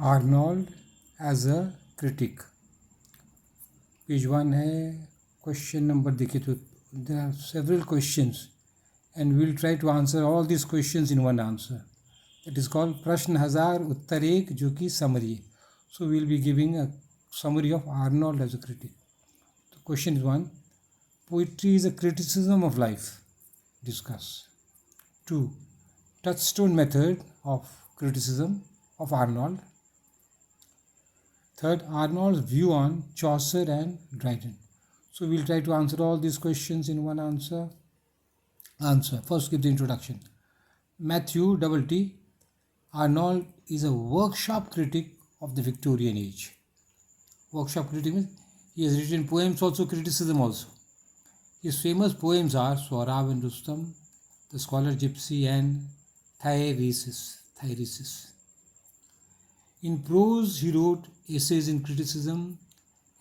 Arnold as a critic, page 1 है. Question number देखिए तो there are several questions and we will try to answer all these questions in one answer. It is called Prashn Hazar Uttar Ek, जो कि summary. So we will be giving a summary of Arnold as a critic. So question is 1. Poetry is a criticism of life. Discuss. 2. Touchstone method of criticism of Arnold. Third, Arnold's view on Chaucer and Dryden. So we will try to answer all these questions in one answer. First, give the introduction. Matthew T. Arnold is a workshop critic of the Victorian age. Workshop critic means he has written poems also, criticism also. His famous poems are Sohrab and Rustam, The Scholar Gypsy, and Thyrsis. In prose, he wrote essays in criticism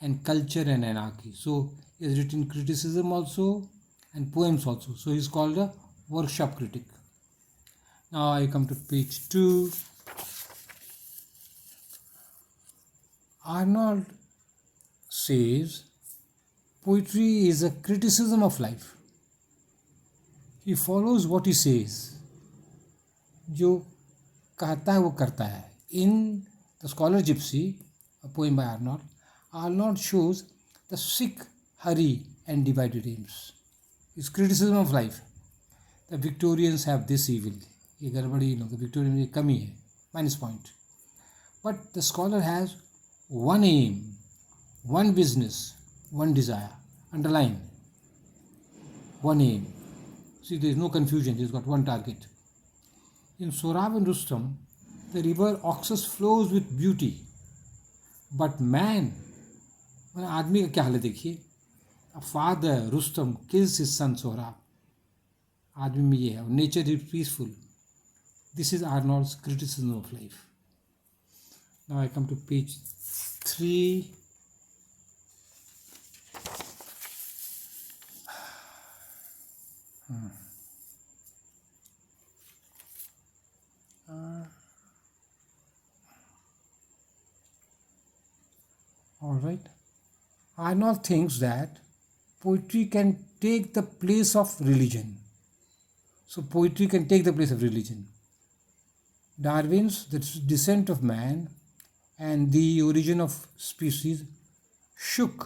and culture and anarchy. So he has written criticism also and poems also. So he is called a workshop critic. Now I come to page 2. Arnold says poetry is a criticism of life. He follows what he says. जो कहता है वो करता है. In The Scholar Gypsy, a poem by Arnold, Arnold shows the sick hurry and divided aims. His criticism of life. The Victorians have this evil. ये गड़बड़ी इन लोग, Victorian में कमी है, minus point. But the scholar has one aim, one business, one desire. Underline. One aim. See, there is no confusion. He's got one target. In Sohrab and Rustam, the river Oxus flows with beauty. But man, आदमी का क्या हाल है देखिए. A father, Rustam, kills his son Sohrab. आदमी में ये है. Nature is peaceful. This is Arnold's criticism of life. Now I come to page 3. All right. Arnold thinks that poetry can take the place of religion. So poetry can take the place of religion. Darwin's The Descent of Man and The Origin of Species shook,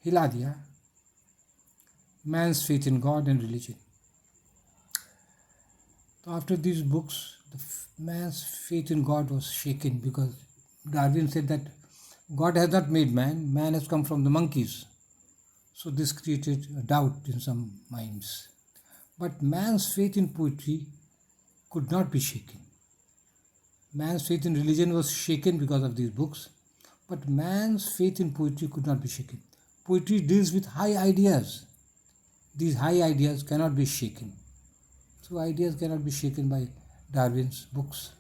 हिला दिया, man's faith in God and religion. So after these books, man's faith in God was shaken because Darwin said that God has not made man, man has come from the monkeys. So this created a doubt in some minds. But man's faith in poetry could not be shaken. Man's faith in religion was shaken because of these books, but man's faith in poetry could not be shaken. Poetry deals with high ideas. These high ideas cannot be shaken. So ideas cannot be shaken by Darwin's books.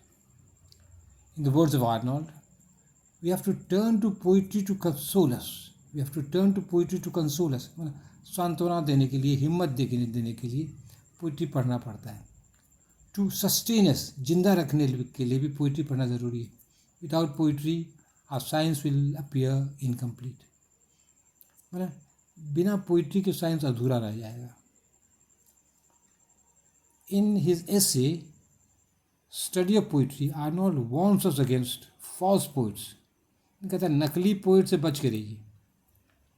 In the words of Arnold, we have to turn to poetry to console us. We have to turn to poetry to console us. सांत्वना देने के लिए, हिम्मत देने के लिए poetry पढ़ना पड़ता है. टू सस्टेन अस, जिंदा रखने के लिए भी पोइट्री पढ़ना ज़रूरी है. Without poetry our science will appear incomplete. मतलब बिना पोइट्री के साइंस अधूरा रह जाएगा. In his essay study of poetry, Arnold warns us against false poets. कहता है नकली पोइट से बच के रहिए.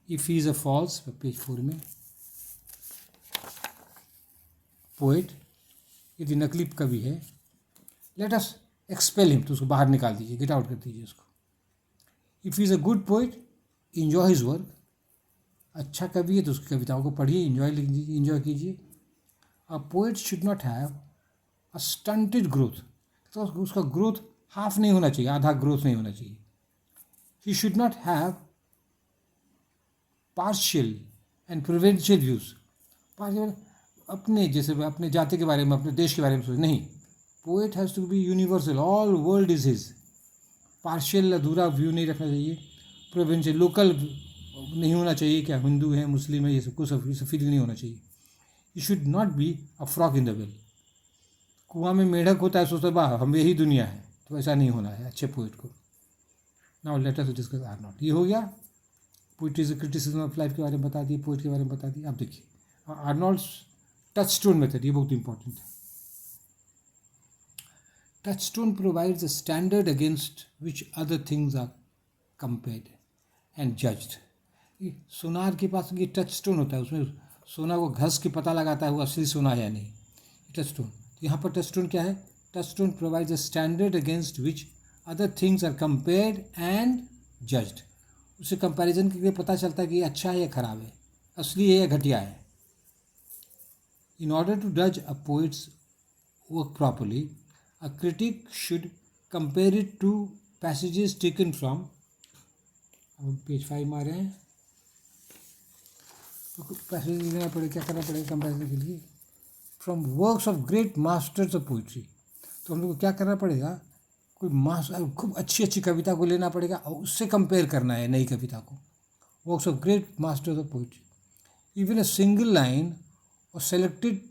If he is a false, page 4 में, पोइट यदि नकली कवि है, लेट अस एक्सपेल हिम, तो उसको बाहर निकाल दीजिए, गेट आउट कर दीजिए उसको. If he is a good poet, enjoy his work. अच्छा कवि है तो उसकी कविताओं को पढ़िए, इंजॉय कीजिए. अ poet should not have a stunted growth. तो उसका ग्रोथ हाफ नहीं होना चाहिए, आधा ग्रोथ नहीं होना चाहिए. He should not have partial and provincial views. Partial अपने जैसे अपने जाति के बारे में, अपने देश के बारे में सोच नहीं. Poet has to be universal, all world is his. Partial अधूरा व्यू नहीं रखना चाहिए. प्रोविंशियल, लोकल नहीं होना चाहिए, क्या हिंदू है मुस्लिम है ये सब कुछ फील नहीं होना चाहिए. You should not be a frock in the well. कुआं में मेढक होता है, सोचता वाह हम यही दुनिया है, तो ऐसा नहीं होना है अच्छे पोएट को. Now let us discuss Arnold. ये हो गया poetry is criticism of life के बारे में बता दिए, पोइट के बारे में बता दिए। अब देखिए आर्नोल्ड्स टचस्टोन मेथड, ये बहुत इंपॉर्टेंट है। Touchstone provides a standard against which other things are compared and judged. सोनार के पास ये टचस्टोन होता है, उसमें सोना को घस के पता लगाता है वो असली सोना है या नहीं, टचस्टोन। यहाँ पर टचस्टोन क्या है? Touchstone provides a standard against which other things are compared and judged. उससे कंपैरिजन के लिए पता चलता है कि ये अच्छा है या खराब है, असली है या घटिया है। इन ऑर्डर टू जज a poet's work properly, a critic should compare it to passages taken from, अब पेज 5 में आ रहे हैं, तो पैसेज लेना पड़ेगा, क्या करना पड़ेगा कंपेरिजन के लिए? From works of great masters of poetry. तो हम लोग को क्या करना पड़ेगा? कोई खूब अच्छी अच्छी कविता को लेना पड़ेगा और उससे कंपेयर करना है नई कविता को। Works of great masters of poetry, even a single line or selected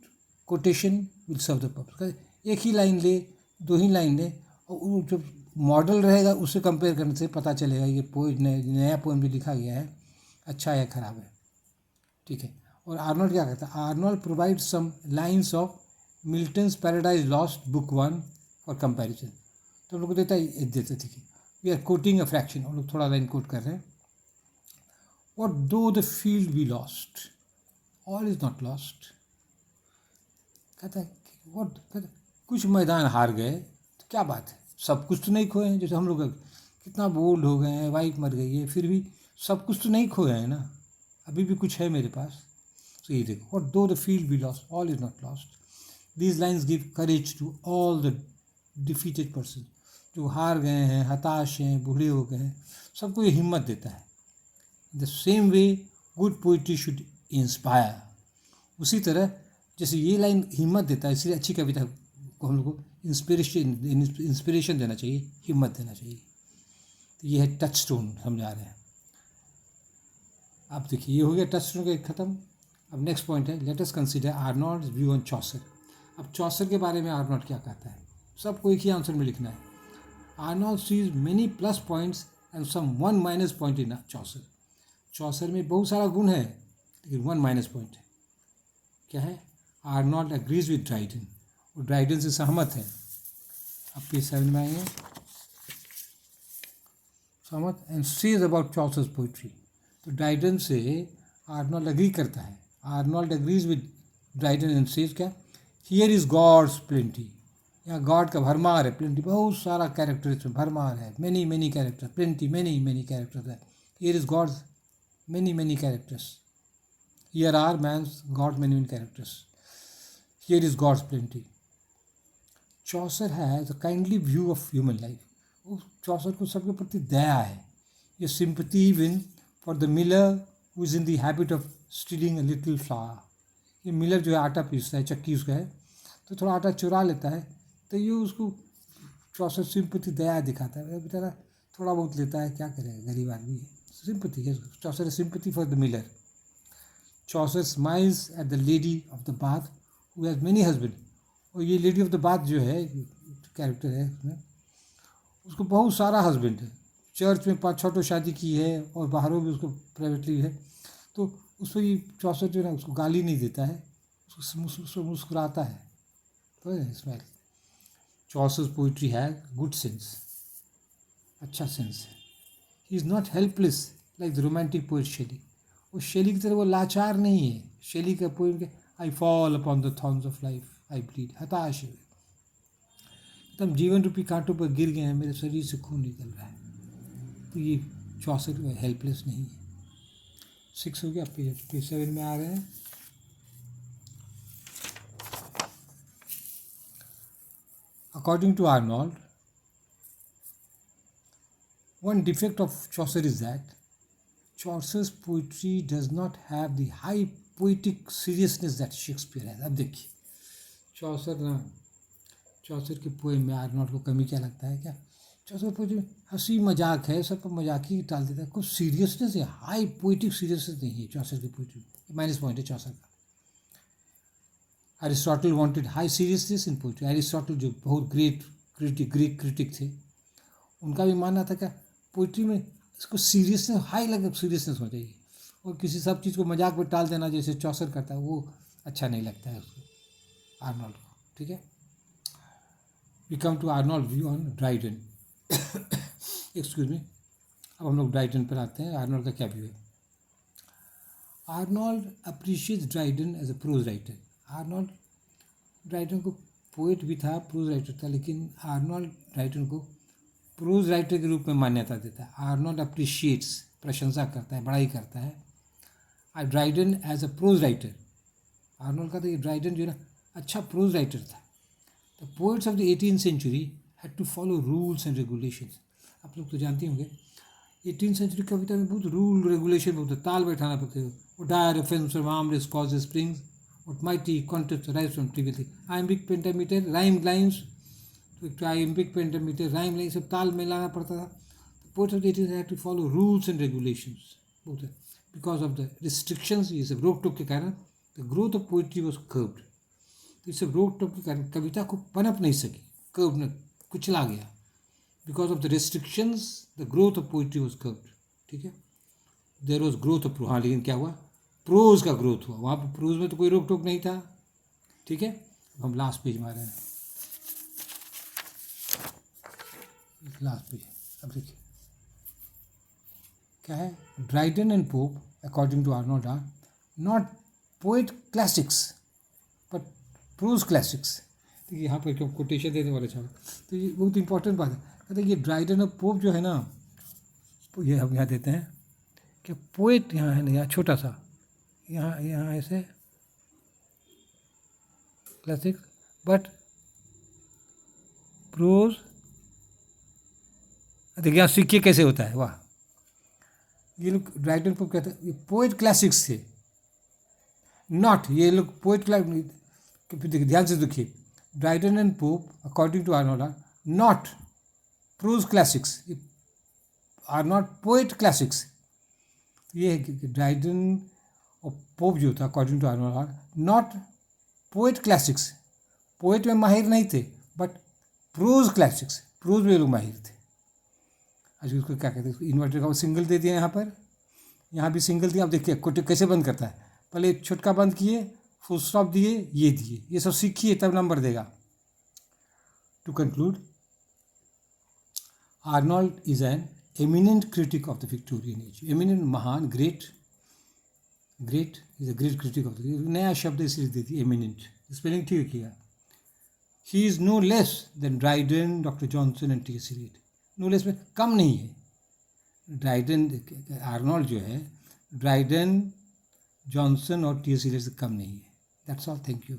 quotation will serve the purpose. एक ही लाइन ले, दो ही लाइन ले, और जो मॉडल रहेगा उससे कंपेयर करने से पता चलेगा ये पोइट ने नया पोएम जो लिखा गया है अच्छा है या खराब है, ठीक है। और आर्नोल्ड क्या कहता है? Arnold provide some lines of Milton's Paradise Lost book 1 for comparison. तो हम लोग को देता है, ठीक है, we are quoting a fraction, हम लोग थोड़ा लाइन कोट कर रहे हैं। What though the field be lost, all is not lost। कहता है कहता है, कुछ मैदान हार गए तो क्या बात है, सब कुछ तो नहीं खोए हैं। जैसे हम लोग कितना बोल्ड हो गए हैं, वाइफ मर गई है, फिर भी सब कुछ तो नहीं खोए हैं ना, अभी भी कुछ है मेरे पास। तो ये देखो, what though the field be lost, all is not lost। These lines give courage to all the defeated person। जो हार गए हैं, हताश हैं, बूढ़े हो गए हैं, सबको ये हिम्मत देता है। The same way good poetry should inspire. उसी तरह जैसे ये लाइन हिम्मत देता है, इसलिए अच्छी कविता को हम लोग को इंस्पिरेशन देना चाहिए, हिम्मत देना चाहिए। तो ये है टच स्टोन समझा रहे हैं। अब देखिए ये हो गया टच स्टोन का ख़त्म। अब नेक्स्ट पॉइंट है, let us consider Arnold's view on Chaucer. अब चॉसर के बारे में आर्नोल्ड क्या कहता है, सबको एक ही आंसर में लिखना है। Arnold sees many plus points and some 1 minus point in Chaucer. Chaucer में बहुत सारा गुण है लेकिन 1 माइनस पॉइंट है। क्या है? आर्नोल्ड एग्रीज विद ड्राइडन, वो ड्राइडन से सहमत है। अब पेज 7 में आएंगे, सहमत and says about Chaucer's poetry. तो ड्राइडन से आर्नोल्ड एग्री करता है। Arnold agrees with Dryden and says क्या? Here is God's plenty. यहाँ गॉड का भरमार है, प्लेंटी बहुत सारा कैरेक्टर इसमें भरमार है, many many character, plenty many many character है। Here is God's many characters, here are man's God's many characters, here is God's plenty। Chaucer has a kindly view of human life। वो चौसर को सबके प्रति दया है। ये sympathy even for the miller who is in the habit of stealing a little flour। ये Miller जो है आटा पीसता है, चक्की उसका है, तो थोड़ा आटा चुरा लेता है, तो ये उसको चौसर सिंपैथी दया दिखाता है, बेचारा थोड़ा बहुत लेता है, क्या करेगा, गरीब आदमी है। Sympathy, yes, Chaucer has sympathy for the miller। Chaucer smiles at the lady of the bath who has many husbands। और ये लेडी ऑफ द बाथ जो है कैरेक्टर है उसमें, उसको बहुत सारा हस्बैंड है। चर्च में 5-6 शादी की है और बाहरों भी उसको प्राइवेटली है। तो उस पर ये चौसर जो है ना उसको गाली नहीं देता है, उसको मुस्कुराता है। तो स्माइल। चौसर्स पोइट्री है गुड सेंस, अच्छा सेंस है। He is not helpless like the romantic poet Shelley. वो शेली की तरह वो लाचार नहीं है। शेली का पोइम के I fall upon the thorns of life I bleed, हताश है, तब जीवन रूपी कांटों पर गिर गए हैं, मेरे शरीर से खून निकल रहा है। तो ये चौसर हेल्पलेस नहीं है। 6 हो गया, पेज 7 में आ रहे हैं। According to Arnold, one defect of Chaucer is that Chaucer's poetry does not have the high poetic seriousness that Shakespeare has। अब देखिए चौसर के पोएम में आर्नोल्ड को कमी क्या लगता है? क्या चौसर पोएट्री में हंसी मजाक है, सब पर मजाक ही टाल देता है, कुछ सीरियसनेस है, हाई पोइटिक सीरियसनेस नहीं है चौसर की पोएट्री में। माइनस पॉइंट है चौसर का। Aristotle wanted high seriousness in poetry. Aristotle जो बहुत ग्रेट ग्रीक क्रिटिक थे, उनका भी मानना था क्या पोइट्री में इसको सीरियसनेस, हाई लेवल सीरियसनेस हो जाएगी, और किसी सब चीज़ को मजाक में टाल देना जैसे चौसर करता है वो अच्छा नहीं लगता है उसको, आर्नोल्ड को। ठीक है, we come to Arnold view on Dryden. Excuse me, अब हम लोग ड्राइडन पर आते हैं, आर्नोल्ड का क्या व्यू है। Arnold appreciates Dryden as a prose writer. Arnold Dryden को पोएट भी था, प्रोज राइटर था, लेकिन आर्नोल्ड ड्राइडन को प्रोज राइटर के रूप में मान्यता देता है। आर्नोल्ड अप्रिशिएट्स, प्रशंसा करता है, बड़ाई करता है Dryden as a prose writer. Arnold का तो ये ड्राइडन जो है ना अच्छा प्रोज राइटर था। The poets of the 18th century had to follow rules and regulations. आप लोग तो जानते होंगे 18th century कविता में बहुत रूल रेगुलेशन बहुत ताल बैठाना पड़ते हो। वो dire film from armless cause springs और mighty contest rise from previously iambic pentameter rhyme lines, तो एक आइम्बिक पेंटामीटर राइम लाइन सब ताल में लाना पड़ता था। Poets of the 18th had to follow rules and regulations बहुत है। बिकॉज ऑफ द रिस्ट्रिक्शंस, ये सब रोक टोक के कारण the growth of poetry was curved. तो इस सब रोक टोक के कारण कविता को पनप नहीं सकी, कर्व ने कुचला गया। Because of the restrictions the growth of poetry was curved. ठीक है, देयर वॉज ग्रोथ ऑफ, हाँ लेकिन क्या हुआ, प्रोज का ग्रोथ हुआ। वहाँ पर प्रोज में तो कोई रोक टोक नहीं था। ठीक है, अब हम लास्ट पेज में आ रहे हैं, लास्ट पेज। अब देखिए क्या है, Dryden and Pope according to Arnold are not poet classics but prose classics. देखिए यहाँ पर क्यों कोटेशन देने वाले चाहे, तो ये बहुत इंपॉर्टेंट बात है। कहते हैं ये ड्राइडन और पोप जो है ना, तो ये हम यहाँ देते हैं कि पोएट यहाँ है ना, यहाँ छोटा सा, यहाँ ऐसे क्लासिक्स बट प्रोज। देखिए यहाँ सीखिए कैसे होता है, वाह। ये लोग ड्राइडन पोप कहते हैं ये पोएट क्लासिक्स थे, नॉट, ये लोग पोएट देखिए ध्यान से देखिए, Dryden and Pope according to Arnold are not prose classics, are not poet classics. ये है कि ड्राइडन और पोप जो था according to Arnold are not poet classics, poet में माहिर नहीं थे बट प्रोज क्लासिक्स, प्रोज में लोग माहिर थे। आज उसको क्या कहते हैं, इन्वर्टर का सिंगल दे दिया यहाँ पर, यहाँ भी सिंगल दिया। अब देखिए कोटे कैसे बंद करता है, पहले छोटका बंद किए, फुल स्टॉप दिए, ये दिए, ये सब सीखिए तब नंबर देगा। To conclude, Arnold is an eminent critic of the Victorian age. Eminent, महान, great, great is a great critic of the, नया शब्द इसलिए दे दिया एमिनेंट, स्पेलिंग ठीक किया। He is no less than Dryden, doctor Johnson and T S. Eliot. No less में कम नहीं है। ड्राइडन, आर्नोल्ड जो है ड्राइडन, जॉनसन और टी.एस. एलियट से कम नहीं है। That's all, thank you.